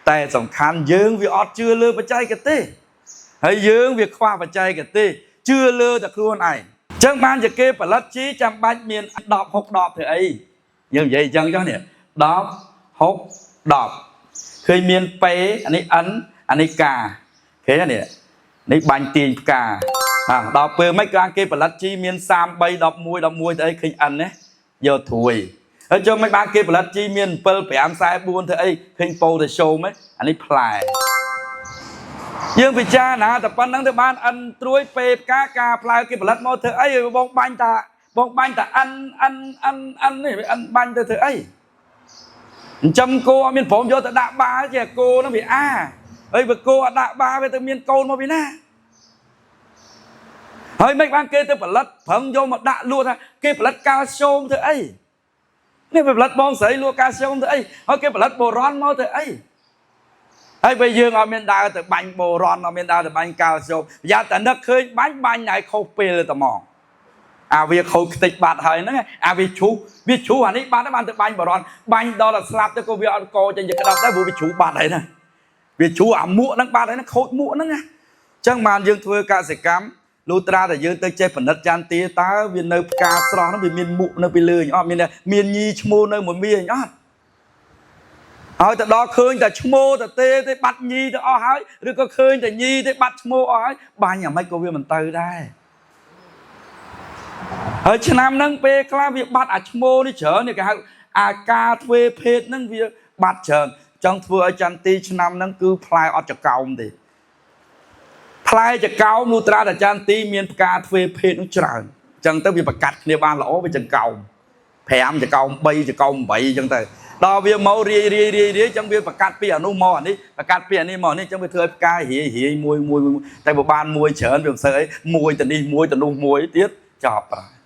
แต่สำคัญយើងវាអត់ជឿលើបច្ចេកទេសហើយយើងវាខ្វះបច្ចេកទេសជឿលើតែខ្លួនឯងអញ្ចឹងបានជាគេផលិតជីចាំបាច់មាន10 60 10ធ្វើអីយើងនិយាយអញ្ចឹងចុះនេះ10 60 10ឃើញមានពេអានេះ N អានេះ K ឃើញទេនេះបាញ់ទាញផ្កាដល់ពេលមិនក៏គេផលិតជីមាន33 11 11ទៅអីឃើញ N ណាយកត្រួយហើយចូលមិនបានគេផលិតជីមាន7 5 44ធ្វើអីឃើញប៉ូតាស្យូមអានេះផ្លែយើងពិចារណាតែប៉ុណ្្នឹងទៅបាន N ត្រួយពេផ្កាការផ្លែគេផលិតមកធ្វើអីបងបាញ់តា N នេះ N បាញ់ទៅធ្វើអីអញ្ចឹងគោអត់មានព្រមយកទៅដាក់បាជាគោនោះវាហើយបើគោអត់ដាក់បាវាទៅមានកូនមកពីណាហើយមិនបានគេទៅផលិតប្រឹងយកមកដាក់លក់ថាគេផលិតកាល់ស្យូមធ្វើអីនេះផលិតបងស្រីលក់កាល់ស្យូមធ្វើអីហើយគេផលិតបូរ៉នមកធ្វើអីហើយបើយើងអត់មានដើរទៅបាញ់បូរ៉នអត់មានដើរទៅបាញ់កាល់ស្យូមប្រយ័ត្នតែនឹកឃើញបាញ់ឲ្យខុសពេលតែមកវាខូចខ្ទេចបាត់ហើយហ្នឹងវាឈូសអានេះបាត់បានទៅបាញ់បូរ៉នបាញ់ដល់តែស្លាប់ទៅក៏វាអត់កោចេញជាក្តាប់ដែរព្រោះវាឈូសបាត់ហើយណាវាឈូសអាមួកហ្នឹងបាត់ហើយណាខូចមួកហ្នឹងណាអញ្ចឹងបានយើងធ្វើកសិកម្មលុះត្រាតែយើងទៅចេះផលិតចន្ទទាតើវានៅផ្កាស្រស់ហ្នឹងវាមានមុខនៅពីលើអត់មានញីឈ្មោះនៅមួយមាសអត់ហើយទៅដល់ឃើញតែឈ្មោះតែទេបាត់ញីទៅអស់ហើយឬក៏ឃើញតែញីទេបាត់ឈ្មោះអស់ហើយបាញ់អាម៉េចក៏វាមិនទៅដែរហើយឆ្នាំហ្នឹងពេលខ្លះវាបាត់អាឈ្មោះនេះច្រើននេះគេហៅអាការទ្វេភេទហ្នឹងវាបាត់ច្រើនចង់ធ្វើឲ្យចន្ទទីឆ្នាំហ្នឹងគឺផ្លែអត់ចកោមទេផ្លែចកោមលុះត្រាតែចន្ទទីមានផ្កាទ្វេភេទនោះច្រើនអញ្ចឹងទៅវាប្រកាត់គ្នាបានល្អវាចកោម5ចកោម3ចកោម8អញ្ចឹងទៅដល់វាមករាយអញ្ចឹងវាប្រកាត់ពីអានោះមកអានេះប្រកាត់ពីអានេះមកនេះអញ្ចឹងវាធ្វើឲ្យផ្ការាយមួយតែបើបានមួយច្រើនវាមិនសូវអីមួយទៅនេះមួយទៅនោះមួយទៀតចប់